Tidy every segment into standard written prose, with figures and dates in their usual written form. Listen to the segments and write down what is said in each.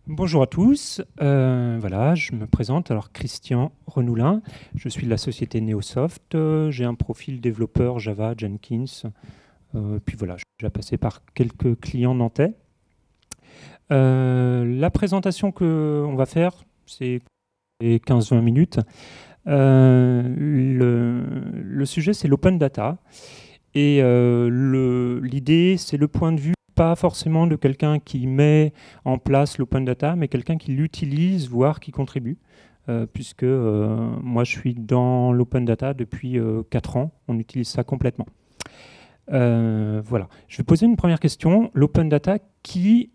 Bonjour à tous, voilà, je me présente, alors Christian Renoulin, je suis de la société Neosoft, j'ai un profil développeur Java, Jenkins, puis voilà, je suis déjà passé par quelques clients nantais. La présentation qu'on va faire, c'est 15-20 minutes. Le sujet, c'est l'open data, et l'idée, c'est le point de vue pas forcément de quelqu'un qui met en place l'open data, mais quelqu'un qui l'utilise, voire qui contribue, puisque moi je suis dans l'open data depuis 4 ans, on utilise ça complètement. Voilà. Je vais poser une première question. L'open data, qui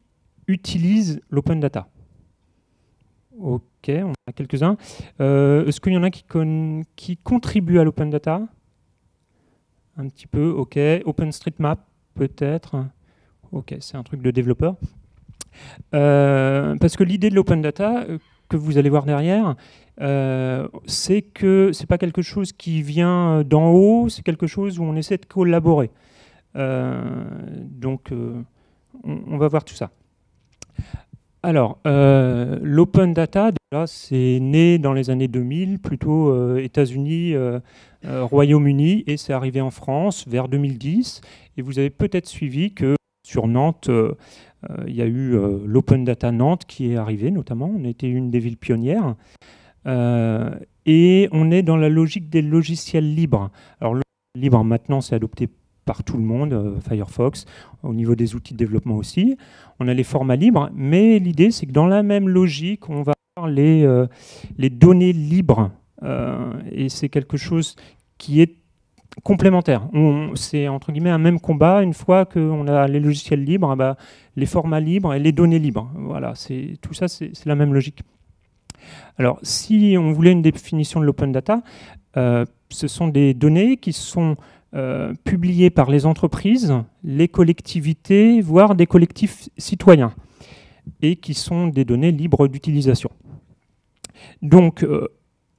utilise l'open data? Ok, on a quelques-uns. Est-ce qu'il y en a qui contribuent à l'open data? Un petit peu, ok. OpenStreetMap, peut-être. Ok, c'est un truc de développeur. Parce que l'idée de l'open data, que vous allez voir derrière, c'est que c'est pas quelque chose qui vient d'en haut, c'est quelque chose où on essaie de collaborer. Donc, on va voir tout ça. Alors, l'open data, déjà, c'est né dans les années 2000, plutôt États-Unis, Royaume-Uni, et c'est arrivé en France vers 2010. Et vous avez peut-être suivi que sur Nantes, il y a eu l'Open Data Nantes qui est arrivé, notamment. On était une des villes pionnières. Et on est dans la logique des logiciels libres. Alors, le libre, maintenant, c'est adopté par tout le monde, Firefox, au niveau des outils de développement aussi. On a les formats libres, mais l'idée, c'est que dans la même logique, on va avoir les données libres. Et c'est quelque chose qui est complémentaire. C'est entre guillemets un même combat. Une fois qu'on a les logiciels libres, bah, les formats libres et les données libres. Voilà, tout ça, c'est la même logique. Alors, si on voulait une définition de l'open data, ce sont des données qui sont publiées par les entreprises, les collectivités, voire des collectifs citoyens, et qui sont des données libres d'utilisation. Donc,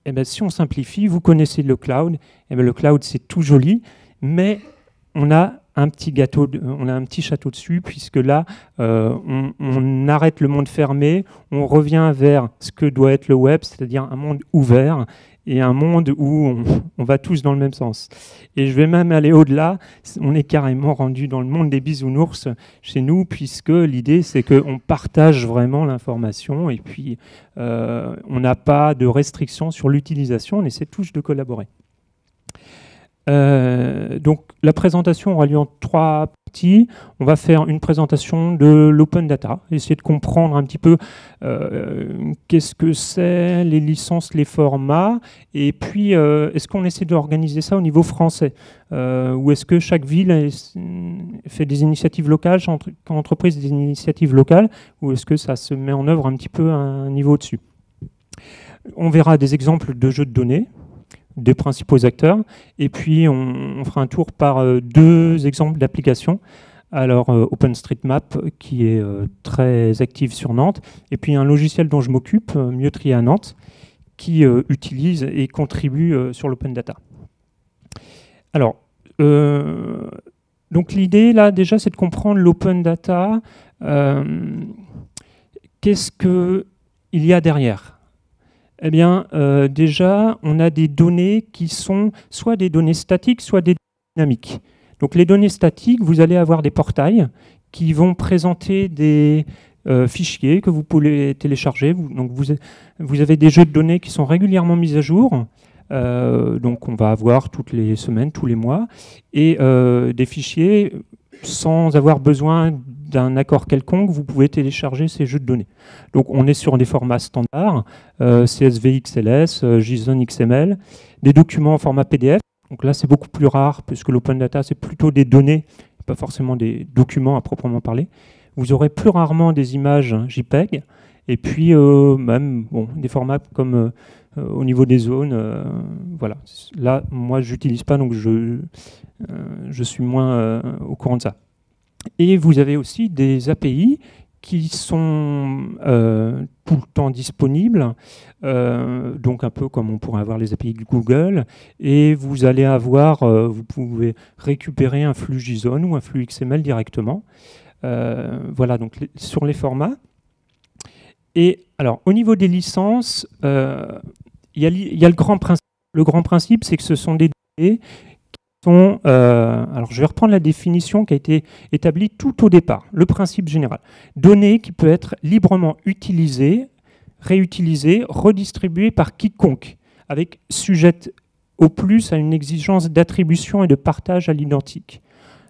eh bien, si on simplifie, vous connaissez le cloud. Eh bien, le cloud, c'est tout joli, mais on a un petit gâteau, on a un petit château dessus, puisque là, on arrête le monde fermé, on revient vers ce que doit être le web, c'est-à-dire un monde ouvert et un monde où on va tous dans le même sens. Et je vais même aller au-delà, on est carrément rendu dans le monde des bisounours chez nous, puisque l'idée, c'est qu'on partage vraiment l'information et puis on n'a pas de restrictions sur l'utilisation, on essaie tous de collaborer. Donc la présentation aura lieu en 3 parties. On va faire une présentation de l'open data, essayer de comprendre un petit peu qu'est-ce que c'est, les licences, les formats, et puis est-ce qu'on essaie d'organiser ça au niveau français, ou est-ce que chaque ville fait des initiatives locales, chaque entreprise des initiatives locales, ou est-ce que ça se met en œuvre un petit peu à un niveau au-dessus. On verra des exemples de jeux de données, des principaux acteurs, et puis on fera un tour par 2 exemples d'applications. Alors OpenStreetMap qui est très active sur Nantes, et puis un logiciel dont je m'occupe, Mieux Trier à Nantes, qui utilise et contribue sur l'open data. Alors, donc l'idée là déjà, c'est de comprendre l'open data. Qu'est-ce qu'il y a derrière ? Eh bien, déjà, on a des données qui sont soit des données statiques, soit des données dynamiques. Donc, les données statiques, vous allez avoir des portails qui vont présenter des fichiers que vous pouvez télécharger. Donc, vous avez des jeux de données qui sont régulièrement mis à jour. Donc, on va avoir toutes les semaines, tous les mois, et des fichiers sans avoir besoin d'un accord quelconque, vous pouvez télécharger ces jeux de données. Donc on est sur des formats standards, CSV XLS, JSON XML, des documents en format PDF. Donc là c'est beaucoup plus rare, puisque l'open data c'est plutôt des données, pas forcément des documents à proprement parler. Vous aurez plus rarement des images JPEG, et puis même des formats comme au niveau des zones. Voilà. Là, moi je n'utilise pas, donc je suis moins au courant de ça. Et vous avez aussi des API qui sont tout le temps disponibles, donc un peu comme on pourrait avoir les API de Google, et vous allez avoir, vous pouvez récupérer un flux JSON ou un flux XML directement. Voilà, donc sur les formats. Et alors, au niveau des licences, il y a le grand principe. Le grand principe, c'est que ce sont des données qui sont... alors, je vais reprendre la définition qui a été établie tout au départ, le principe général. Données qui peuvent être librement utilisées, réutilisées, redistribuées par quiconque, avec sujette au plus à une exigence d'attribution et de partage à l'identique.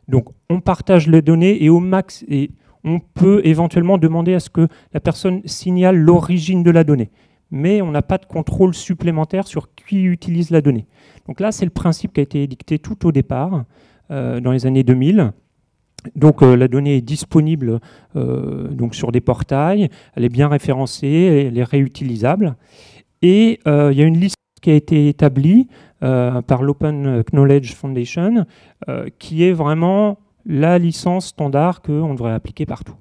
Donc, on partage les données et au max... Et on peut éventuellement demander à ce que la personne signale l'origine de la donnée. Mais on n'a pas de contrôle supplémentaire sur qui utilise la donnée. Donc là, c'est le principe qui a été édicté tout au départ, dans les années 2000. Donc la donnée est disponible donc sur des portails, elle est bien référencée, elle est réutilisable. Et il y a une liste qui a été établie par l'Open Knowledge Foundation, qui est vraiment la licence standard qu'on devrait appliquer partout.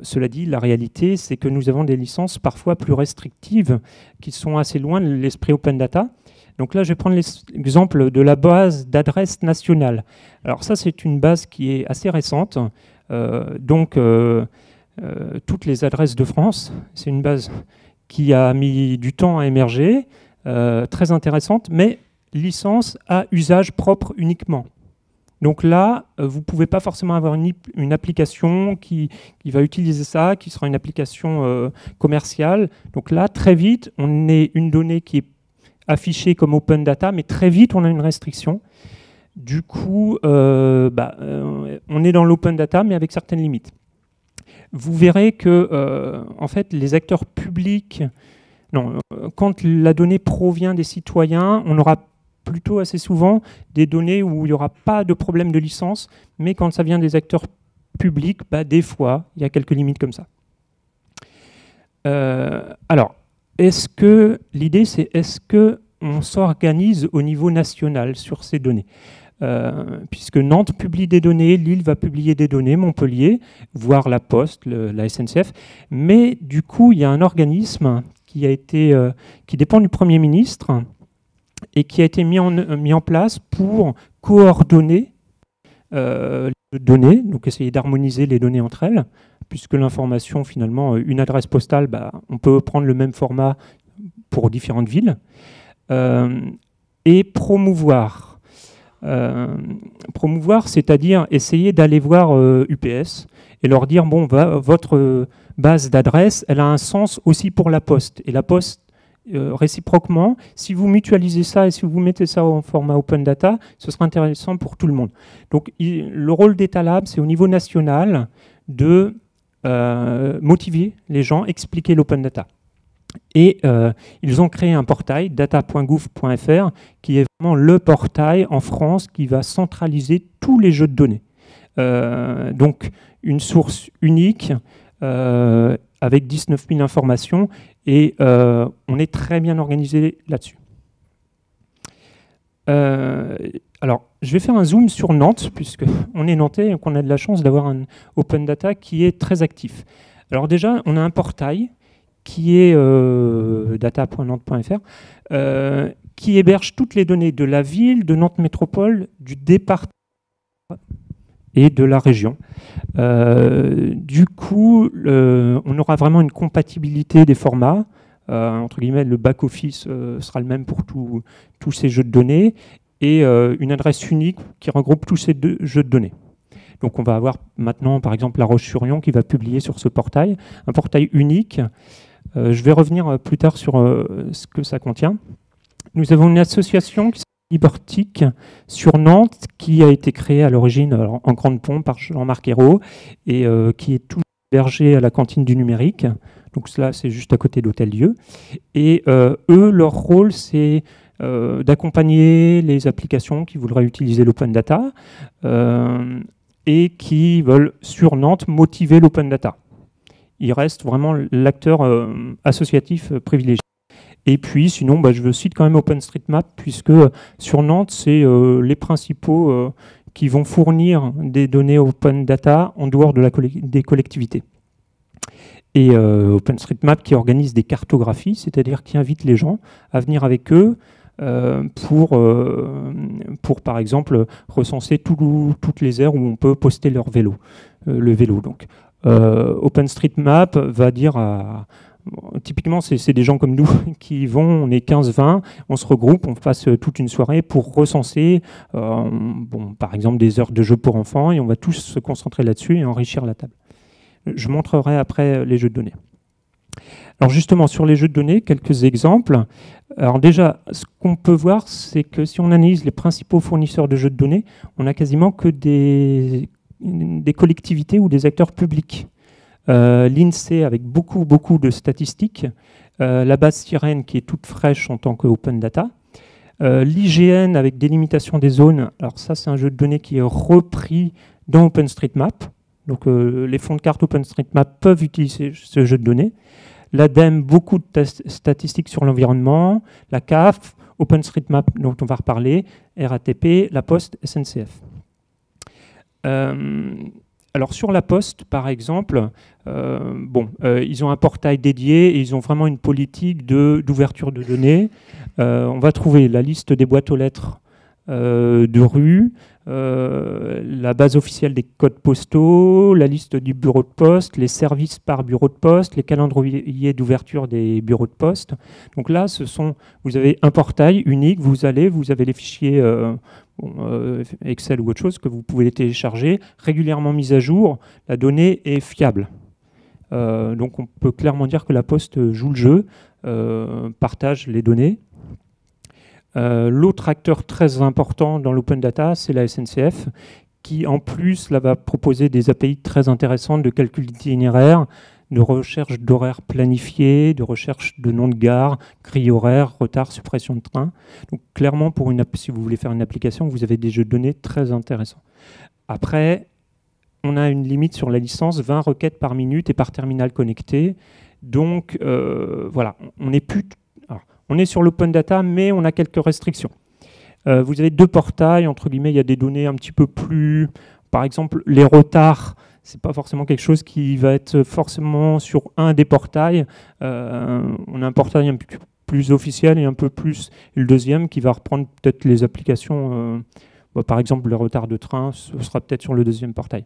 Cela dit, la réalité, c'est que nous avons des licences parfois plus restrictives qui sont assez loin de l'esprit open data. Donc là, je vais prendre l'exemple de la base d'adresse nationale. Alors ça, c'est une base qui est assez récente. Toutes les adresses de France, c'est une base qui a mis du temps à émerger, très intéressante, mais licence à usage propre uniquement. Donc là, vous ne pouvez pas forcément avoir une application qui va utiliser ça, qui sera une application commerciale. Donc là, très vite, on a une donnée qui est affichée comme open data, mais très vite, on a une restriction. Du coup, on est dans l'open data, mais avec certaines limites. Vous verrez que, en fait, les acteurs publics, quand la donnée provient des citoyens, on aura plutôt assez souvent des données où il n'y aura pas de problème de licence, mais quand ça vient des acteurs publics, des fois, il y a quelques limites comme ça. Alors, l'idée, c'est est-ce qu'on s'organise au niveau national sur ces données puisque Nantes publie des données, Lille va publier des données, Montpellier, voire la Poste, la SNCF, mais du coup, il y a un organisme qui dépend du Premier ministre, et qui a été mis en place pour coordonner les données, donc essayer d'harmoniser les données entre elles, puisque l'information, finalement, une adresse postale, on peut prendre le même format pour différentes villes, et promouvoir. Promouvoir, c'est-à-dire essayer d'aller voir UPS et leur dire, bon, votre base d'adresse, elle a un sens aussi pour la Poste, et la Poste, réciproquement, si vous mutualisez ça et si vous mettez ça en format open data, ce sera intéressant pour tout le monde. Donc le rôle d'Etalab, c'est au niveau national de motiver les gens, expliquer l'open data. Et ils ont créé un portail, data.gouv.fr, qui est vraiment le portail en France qui va centraliser tous les jeux de données. Donc une source unique avec 19 000 informations, et on est très bien organisé là-dessus. Alors, je vais faire un zoom sur Nantes, puisqu'on est nantais et qu'on a de la chance d'avoir un open data qui est très actif. Alors déjà, on a un portail qui est data.nantes.fr, qui héberge toutes les données de la ville, de Nantes Métropole, du département et de la région. Du coup, on aura vraiment une compatibilité des formats. Entre guillemets, le back-office sera le même pour tous ces jeux de données, et une adresse unique qui regroupe tous ces jeux de données. Donc on va avoir maintenant, par exemple, La Roche-sur-Yon qui va publier sur ce portail, un portail unique. Je vais revenir plus tard sur ce que ça contient. Nous avons une association qui s'appelle Libertic sur Nantes, qui a été créée à l'origine en grande pompe par Jean-Marc Ayrault, et qui est tout hébergé à la cantine du numérique. Donc cela, c'est juste à côté d'Hôtel-Dieu. Et eux, leur rôle, c'est d'accompagner les applications qui voudraient utiliser l'open data et qui veulent, sur Nantes, motiver l'open data. Il reste vraiment l'acteur associatif privilégié. Et puis, sinon, je cite quand même OpenStreetMap, puisque sur Nantes, c'est les principaux qui vont fournir des données open data en dehors de des collectivités. et OpenStreetMap qui organise des cartographies, c'est-à-dire qui invite les gens à venir avec eux pour, par exemple, recenser toutes les aires où on peut poster leur vélo, le vélo. Donc, OpenStreetMap va dire typiquement, c'est des gens comme nous qui vont, on est 15-20, on se regroupe, on passe toute une soirée pour recenser, par exemple, des heures de jeu pour enfants, et on va tous se concentrer là-dessus et enrichir la table. Je montrerai après les jeux de données. Alors justement, sur les jeux de données, quelques exemples. Alors déjà, ce qu'on peut voir, c'est que si on analyse les principaux fournisseurs de jeux de données, on n'a quasiment que des collectivités ou des acteurs publics. L'INSEE avec beaucoup de statistiques, la base Sirène qui est toute fraîche en tant que open data, l'IGN avec délimitation des zones. Alors ça, c'est un jeu de données qui est repris dans OpenStreetMap. Donc les fonds de carte OpenStreetMap peuvent utiliser ce jeu de données. L'ADEME, beaucoup de statistiques sur l'environnement, la CAF, OpenStreetMap dont on va reparler, RATP, La Poste, SNCF. Alors sur La Poste, par exemple, ils ont un portail dédié et ils ont vraiment une politique d'ouverture de données. On va trouver la liste des boîtes aux lettres de rue, la base officielle des codes postaux, la liste du bureau de poste, les services par bureau de poste, les calendriers d'ouverture des bureaux de poste. Donc là, vous avez un portail unique, vous avez les fichiers Excel ou autre chose que vous pouvez les télécharger, régulièrement mis à jour, la donnée est fiable. Donc on peut clairement dire que La Poste joue le jeu, partage les données. L'autre acteur très important dans l'open data, c'est la SNCF, qui en plus là, va proposer des API très intéressantes de calcul d'itinéraire, de recherche d'horaires planifiés, de recherche de noms de gare, grille horaire, retard, suppression de train. Donc clairement, si vous voulez faire une application, vous avez des jeux de données très intéressants. Après, on a une limite sur la licence, 20 requêtes par minute et par terminal connecté. Donc voilà, on est sur l'open data, mais on a quelques restrictions. Vous avez deux portails, entre guillemets, il y a des données un petit peu plus... Par exemple, les retards, ce n'est pas forcément quelque chose qui va être forcément sur un des portails. On a un portail un peu plus officiel et un peu plus... Et le deuxième qui va reprendre peut-être les applications. Par exemple, le retard de train, ce sera peut-être sur le deuxième portail.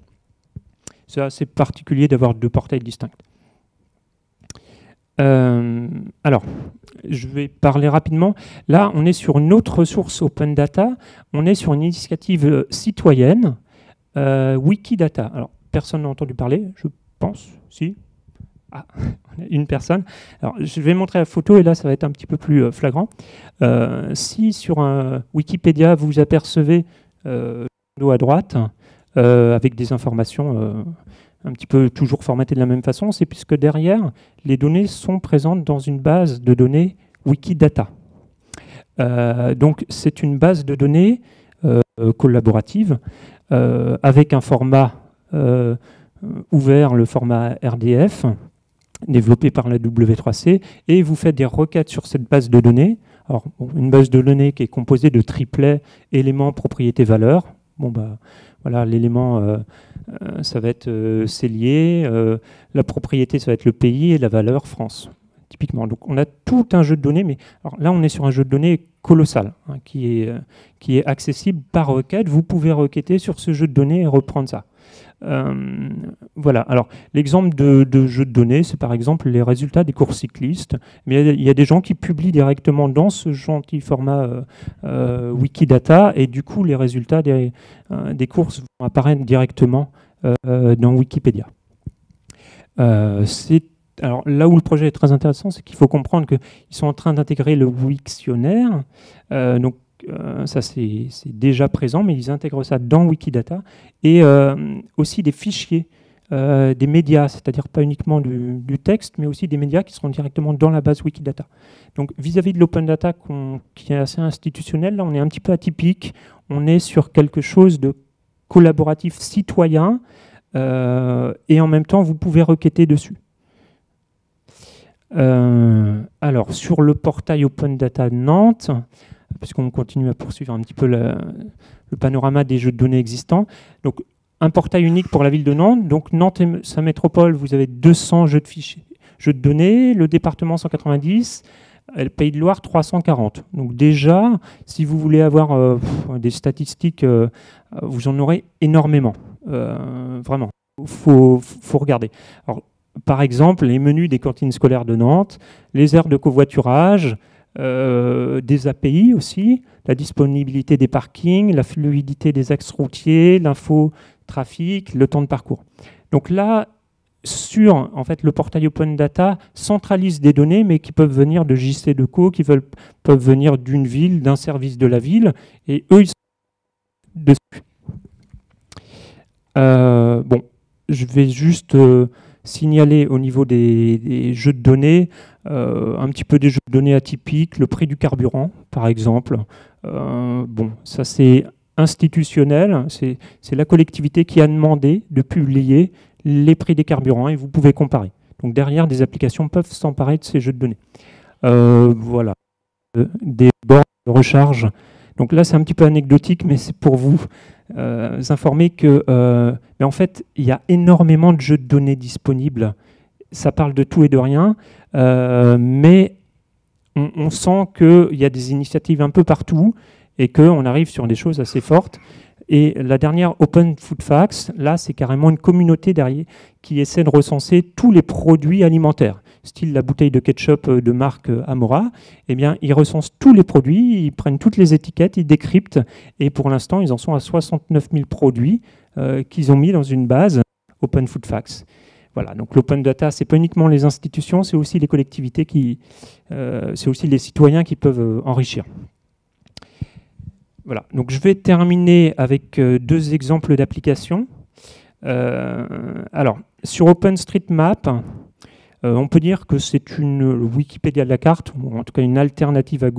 C'est assez particulier d'avoir deux portails distincts. Alors, je vais parler rapidement. Là, on est sur une autre ressource Open Data. On est sur une initiative citoyenne, Wikidata. Alors, personne n'a entendu parler, je pense. Si. Ah, une personne. Alors, je vais montrer la photo et là, ça va être un petit peu plus flagrant. Si sur un Wikipédia, vous apercevez le dos à droite, avec des informations un petit peu toujours formatées de la même façon, c'est puisque derrière, les données sont présentes dans une base de données Wikidata. Donc, c'est une base de données collaborative avec un format ouvert, le format RDF, développé par la W3C, et vous faites des requêtes sur cette base de données. Alors, une base de données qui est composée de triplets éléments, propriétés, valeurs. Voilà, l'élément, ça va être Cellier, la propriété, ça va être le pays, et la valeur, France, typiquement. Donc, on a tout un jeu de données, mais alors, là, on est sur un jeu de données colossal, hein, qui est accessible par requête. Vous pouvez requêter sur ce jeu de données et reprendre ça. Voilà, alors l'exemple de jeu de données, c'est par exemple les résultats des courses cyclistes. Mais il y a des gens qui publient directement dans ce gentil format Wikidata, et du coup les résultats des courses vont apparaître directement dans Wikipédia. Alors là où le projet est très intéressant, c'est qu'il faut comprendre qu'ils sont en train d'intégrer le Wiktionnaire. Donc ça c'est déjà présent, mais ils intègrent ça dans Wikidata, et aussi des fichiers des médias, c'est-à-dire pas uniquement du texte, mais aussi des médias qui seront directement dans la base Wikidata. Donc vis-à-vis de l'open data qui est assez institutionnel, là on est un petit peu atypique, on est sur quelque chose de collaboratif citoyen, et en même temps vous pouvez requêter dessus. Alors sur le portail Open Data Nantes, puisqu'on continue à poursuivre un petit peu le panorama des jeux de données existants. Donc, un portail unique pour la ville de Nantes. Donc Nantes et sa métropole, vous avez 200 jeux de données, le département 190, le Pays de Loire 340. Donc déjà, si vous voulez avoir des statistiques, vous en aurez énormément. Vraiment, faut regarder. Alors, par exemple, les menus des cantines scolaires de Nantes, les aires de covoiturage, des API aussi, la disponibilité des parkings, la fluidité des axes routiers, l'infotrafic, le temps de parcours. Donc là, sur en fait, le portail Open Data centralise des données, mais qui peuvent venir de JCDecaux, qui peuvent venir d'une ville, d'un service de la ville, et eux, ils sont dessus. Bon, je vais juste signaler au niveau des jeux de données, un petit peu des jeux de données atypiques, le prix du carburant, par exemple. Bon, ça c'est institutionnel, c'est la collectivité qui a demandé de publier les prix des carburants et vous pouvez comparer. Donc derrière, des applications peuvent s'emparer de ces jeux de données. Voilà, des bornes de recharge. Donc là, c'est un petit peu anecdotique, mais c'est pour vous informer que, en fait, il y a énormément de jeux de données disponibles. Ça parle de tout et de rien, mais on sent qu'il y a des initiatives un peu partout et qu'on arrive sur des choses assez fortes. Et la dernière Open Food Facts, là, c'est carrément une communauté derrière qui essaie de recenser tous les produits alimentaires. Style la bouteille de ketchup de marque Amora, eh bien, ils recensent tous les produits, ils prennent toutes les étiquettes, ils décryptent, et pour l'instant, ils en sont à 69 000 produits qu'ils ont mis dans une base Open Food Facts. Voilà, donc l'open data, c'est pas uniquement les institutions, c'est aussi les collectivités c'est aussi les citoyens qui peuvent enrichir. Voilà, donc je vais terminer avec deux exemples d'applications. Alors, sur OpenStreetMap, on peut dire que c'est une Wikipédia de la carte, ou en tout cas une alternative à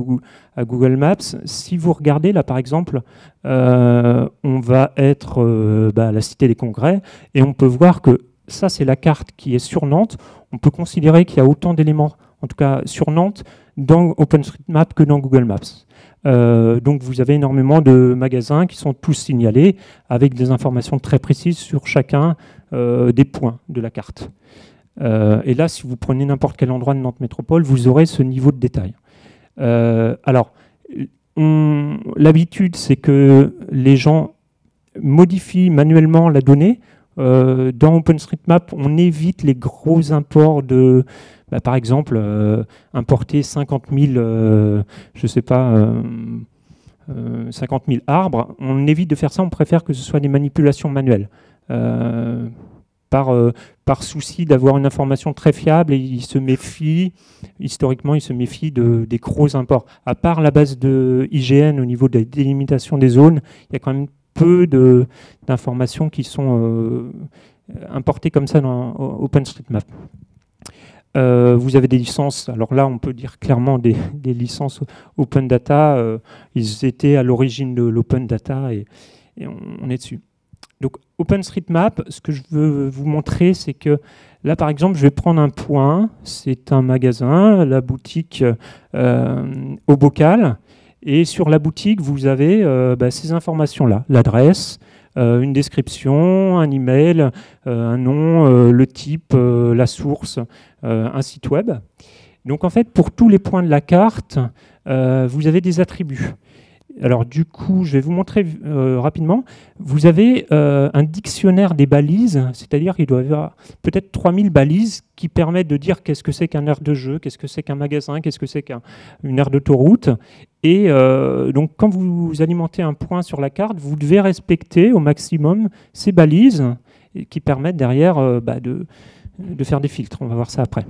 Google Maps. Si vous regardez, là par exemple, on va être à la Cité des Congrès, et on peut voir que ça c'est la carte qui est sur Nantes. On peut considérer qu'il y a autant d'éléments, en tout cas sur Nantes, dans OpenStreetMap que dans Google Maps. Donc vous avez énormément de magasins qui sont tous signalés avec des informations très précises sur chacun des points de la carte. Et là, si vous prenez n'importe quel endroit de Nantes Métropole, vous aurez ce niveau de détail. Alors, l'habitude, c'est que les gens modifient manuellement la donnée. Dans OpenStreetMap, on évite les gros imports de... par exemple, importer 50 000, je sais pas, 50 000 arbres, on évite de faire ça, on préfère que ce soit des manipulations manuelles, par souci d'avoir une information très fiable, et il se méfie, historiquement, il se méfie des gros imports. À part la base de IGN au niveau de la délimitation des zones, il y a quand même peu d'informations qui sont importées comme ça dans OpenStreetMap. Vous avez des licences, alors là on peut dire clairement des licences Open Data, ils étaient à l'origine de l'Open Data et on est dessus. Donc OpenStreetMap, ce que je veux vous montrer, c'est que là par exemple je vais prendre un point, c'est un magasin, la boutique au bocal, et sur la boutique vous avez ces informations-là, l'adresse, une description, un email, un nom, le type, la source, un site web. Donc en fait, pour tous les points de la carte, vous avez des attributs. Alors du coup, je vais vous montrer rapidement. Vous avez un dictionnaire des balises, c'est-à-dire qu'il doit y avoir peut-être 3000 balises qui permettent de dire qu'est-ce que c'est qu'un aire de jeu, qu'est-ce que c'est qu'un magasin, qu'est-ce que c'est qu'une aire d'autoroute. Et donc quand vous alimentez un point sur la carte, vous devez respecter au maximum ces balises qui permettent derrière de faire des filtres. On va voir ça après.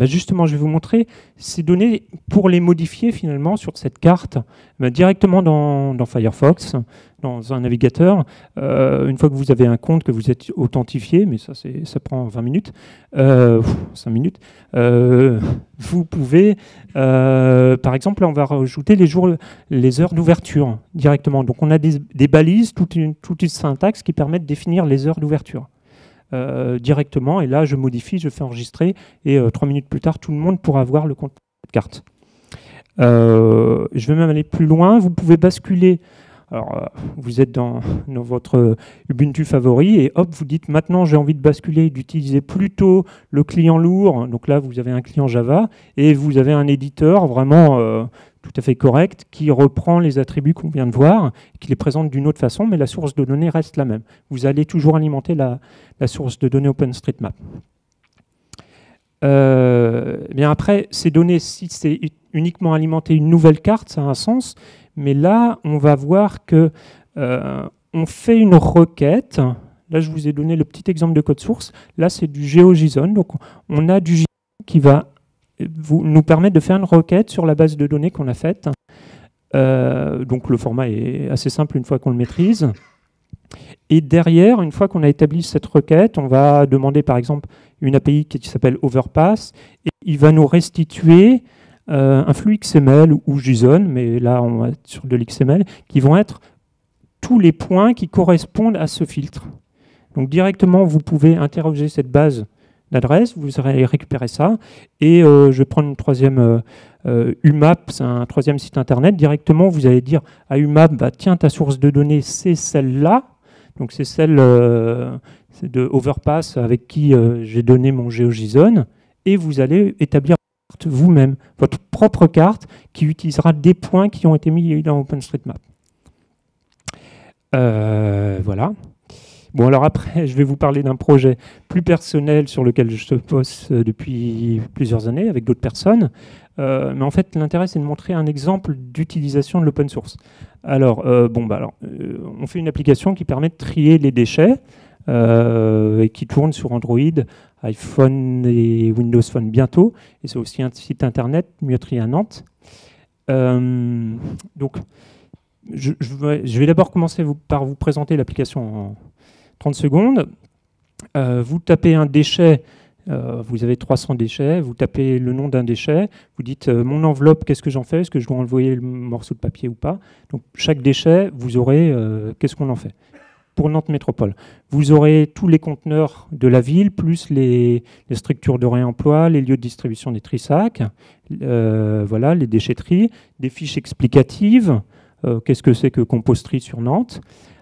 Justement, je vais vous montrer ces données pour les modifier finalement sur cette carte directement dans Firefox, dans un navigateur. Une fois que vous avez un compte, que vous êtes authentifié, mais ça prend 20 minutes, 5 minutes, vous pouvez, par exemple, là, on va rajouter les heures d'ouverture directement. Donc on a des balises, toute une syntaxe qui permet de définir les heures d'ouverture. Directement, et là je modifie, je fais enregistrer, et 3 minutes plus tard tout le monde pourra voir le compte de carte. Je vais même aller plus loin, vous pouvez basculer. Alors, vous êtes dans votre Ubuntu favori et hop, vous dites maintenant j'ai envie de basculer, d'utiliser plutôt le client lourd. Donc là, vous avez un client Java et vous avez un éditeur vraiment tout à fait correct qui reprend les attributs qu'on vient de voir, qui les présente d'une autre façon, mais la source de données reste la même. Vous allez toujours alimenter la source de données OpenStreetMap. Bien après, ces données, si c'est uniquement alimenter une nouvelle carte, ça a un sens. Mais là, on va voir que on fait une requête. Là, je vous ai donné le petit exemple de code source. Là, c'est du GeoJSON. Donc, on a du JSON qui va nous permettre de faire une requête sur la base de données qu'on a faite. Donc, le format est assez simple une fois qu'on le maîtrise. Et derrière, une fois qu'on a établi cette requête, on va demander par exemple une API qui s'appelle Overpass, et il va nous restituer un flux XML ou JSON, mais là on va être sur de l'XML, qui vont être tous les points qui correspondent à ce filtre. Donc directement, vous pouvez interroger cette base d'adresse, vous allez récupérer ça, et je vais prendre une troisième UMAP, c'est un troisième site internet. Directement, vous allez dire à UMAP, bah, tiens, ta source de données, c'est celle-là. Donc c'est celle de Overpass avec qui j'ai donné mon GeoJSON, et vous allez établir vous-même votre propre carte qui utilisera des points qui ont été mis dans OpenStreetMap. Voilà. Bon, alors après, je vais vous parler d'un projet plus personnel sur lequel je bosse depuis plusieurs années avec d'autres personnes. Mais en fait, l'intérêt, c'est de montrer un exemple d'utilisation de l'open source. Alors, on fait une application qui permet de trier les déchets et qui tourne sur Android, iPhone et Windows Phone bientôt. Et c'est aussi un site internet, Mieux Trier à Nantes. Donc, je vais d'abord commencer par vous présenter l'application en 30 secondes. Vous tapez un déchet, vous avez 300 déchets, vous tapez le nom d'un déchet, vous dites mon enveloppe, qu'est-ce que j'en fais? Est-ce que je dois envoyer le morceau de papier ou pas? Donc chaque déchet, vous aurez qu'est-ce qu'on en fait? Pour Nantes Métropole, vous aurez tous les conteneurs de la ville, plus les structures de réemploi, les lieux de distribution des tri-sacs, voilà, les déchetteries, des fiches explicatives, qu'est-ce que c'est que composterie sur Nantes,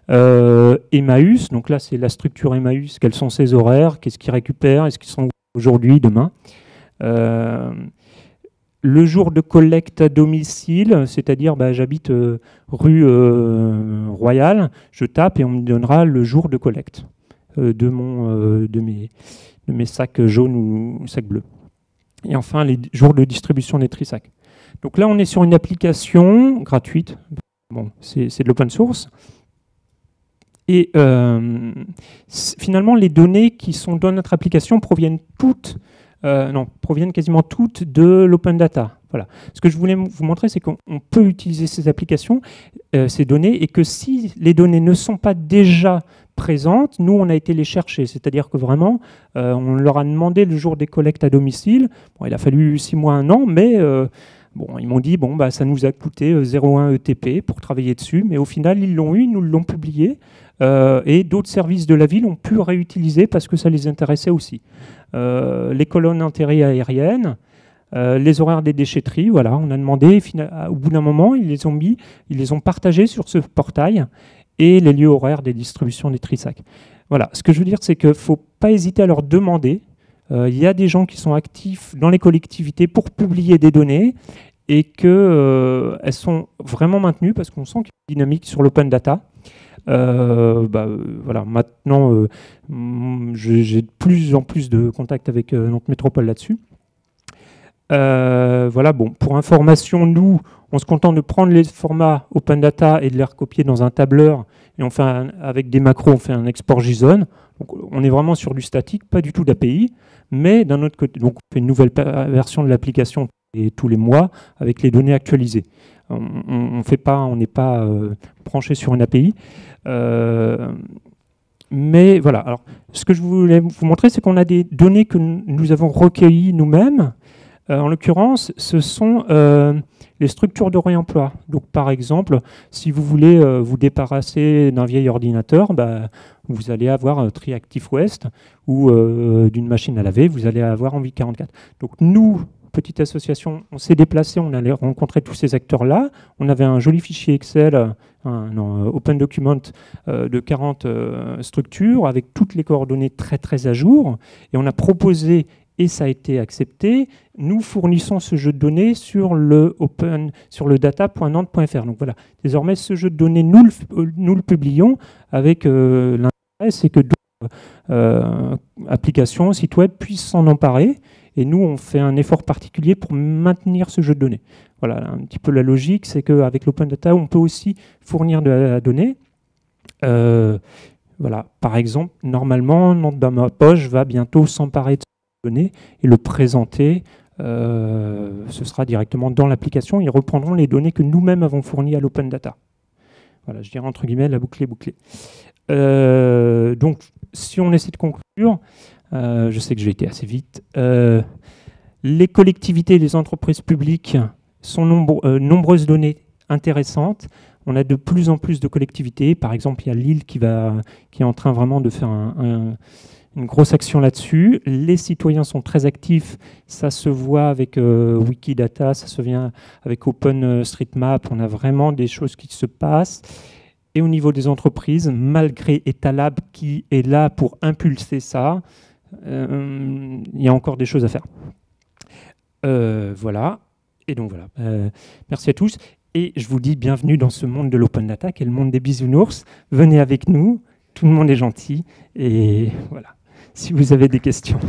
Emmaüs, donc là c'est la structure Emmaüs, quels sont ses horaires, qu'est-ce qu'ils récupèrent, est-ce qu'ils sont aujourd'hui, demain. Le jour de collecte à domicile, c'est-à-dire j'habite rue Royale, je tape et on me donnera le jour de collecte de mes sacs jaunes ou sacs bleus. Et enfin les jours de distribution des tri-sacs. Donc là on est sur une application gratuite, bon, c'est de l'open source. Et finalement, les données qui sont dans notre application proviennent quasiment toutes de l'open data. Voilà. Ce que je voulais vous montrer, c'est qu'on peut utiliser ces applications, ces données, et que si les données ne sont pas déjà présentes, nous, on a été les chercher. C'est-à-dire que vraiment, on leur a demandé le jour des collectes à domicile. Bon, il a fallu 6 mois, 1 an, mais ils m'ont dit, ça nous a coûté 0,1 ETP pour travailler dessus, mais au final, ils l'ont eu, ils nous l'ont publié. Et d'autres services de la ville ont pu réutiliser parce que ça les intéressait aussi. Les colonnes d'intérêt aériennes, les horaires des déchetteries, voilà, on a demandé, au bout d'un moment, ils les ont partagés sur ce portail, et les lieux horaires des distributions des tri-sacs. Voilà, ce que je veux dire, c'est qu'il ne faut pas hésiter à leur demander. Il y a des gens qui sont actifs dans les collectivités pour publier des données, et qu'elles sont vraiment maintenues parce qu'on sent qu'il y a une dynamique sur l'open data. Voilà, maintenant, j'ai de plus en plus de contacts avec Nantes Métropole là-dessus. Voilà, bon, pour information, nous, on se contente de prendre les formats Open Data et de les recopier dans un tableur, et on fait avec des macros, on fait un export JSON. Donc, on est vraiment sur du statique, pas du tout d'API, mais d'un autre côté, donc on fait une nouvelle version de l'application tous les mois avec les données actualisées. On n'est pas branché sur une API. Mais voilà, alors, ce que je voulais vous montrer, c'est qu'on a des données que nous avons recueillies nous-mêmes. En l'occurrence, ce sont les structures de réemploi. Donc, par exemple, si vous voulez vous débarrasser d'un vieil ordinateur, vous allez avoir TriActive West, ou d'une machine à laver, vous allez avoir Envie 44. Donc, nous, petite association, on s'est déplacé, on allait rencontrer tous ces acteurs-là. On avait un joli fichier Excel, un Open Document de 40 structures avec toutes les coordonnées très très à jour. Et on a proposé, et ça a été accepté, nous fournissons ce jeu de données sur le data.nantes.fr. Donc voilà, désormais ce jeu de données, nous le publions avec l'intérêt, c'est que d'autres applications, sites web puissent s'en emparer. Et nous, on fait un effort particulier pour maintenir ce jeu de données. Voilà, un petit peu la logique, c'est qu'avec l'open data, on peut aussi fournir de la donnée. Voilà, par exemple, normalement, Nantes dans ma poche va bientôt s'emparer de ces données et le présenter. Ce sera directement dans l'application. Ils reprendront les données que nous-mêmes avons fournies à l'open data. Voilà, je dirais entre guillemets, la boucle est bouclée. Donc, si on essaie de conclure, je sais que j'ai été assez vite. Les collectivités et les entreprises publiques sont nombreuses données intéressantes. On a de plus en plus de collectivités. Par exemple, il y a Lille qui est en train vraiment de faire une grosse action là-dessus. Les citoyens sont très actifs. Ça se voit avec Wikidata, ça se vient avec OpenStreetMap. On a vraiment des choses qui se passent. Et au niveau des entreprises, malgré Etalab qui est là pour impulser ça, il y a encore des choses à faire. Voilà. Et donc voilà. Merci à tous. Et je vous dis bienvenue dans ce monde de l'open data, qui est le monde des bisounours. Venez avec nous. Tout le monde est gentil. Et voilà. Si vous avez des questions.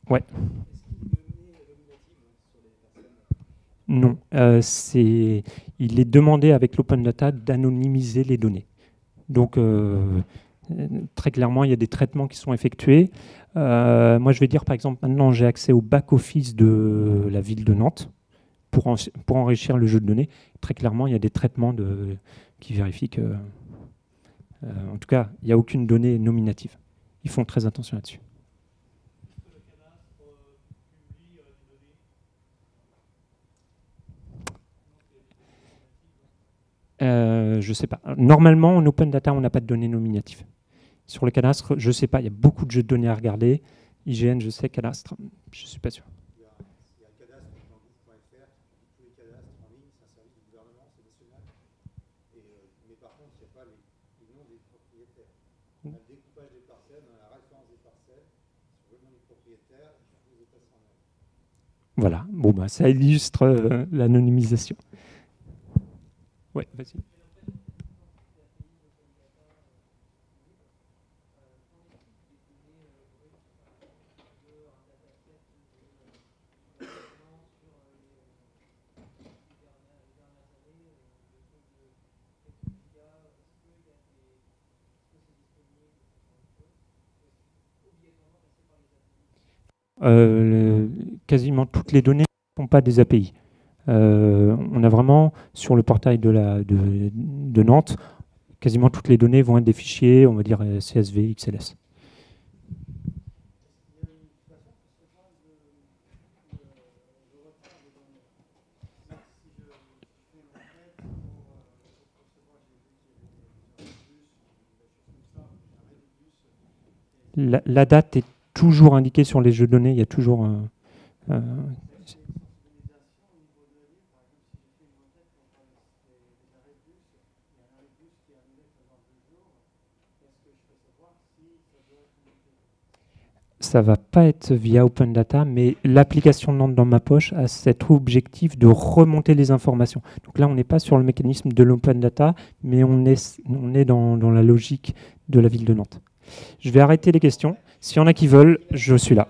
Ouais. Non, il est demandé avec l'open data d'anonymiser les données. Donc, très clairement, il y a des traitements qui sont effectués. Moi, je vais dire, par exemple, maintenant, j'ai accès au back-office de la ville de Nantes pour enrichir le jeu de données. Très clairement, il y a des traitements qui vérifient que, en tout cas, il n'y a aucune donnée nominative. Ils font très attention là-dessus. Je ne sais pas. Normalement, en open data, on n'a pas de données nominatives. Sur le cadastre, je ne sais pas. Il y a beaucoup de jeux de données à regarder. IGN, je sais. Cadastre, je ne suis pas sûr. Il y a un cadastre dans gouv.fr, tous les cadastres en ligne, c'est un service du gouvernement, c'est national. Mais par contre, il n'y a pas les noms des propriétaires. On a le découpage des parcelles, on a la référence des parcelles, sur le nom des propriétaires, et sur les états civils. Voilà. Bon, bah, ça illustre l'anonymisation. Ouais, vas-y. Quasiment toutes les données ne sont pas des API. On a vraiment, sur le portail de Nantes, quasiment toutes les données vont être des fichiers, on va dire CSV, XLS. La date est toujours indiquée sur les jeux de données, il y a toujours... Ça ne va pas être via Open Data, mais l'application Nantes dans ma poche a cet objectif de remonter les informations. Donc là, on n'est pas sur le mécanisme de l'Open Data, mais on est dans la logique de la ville de Nantes. Je vais arrêter les questions. S'il y en a qui veulent, je suis là.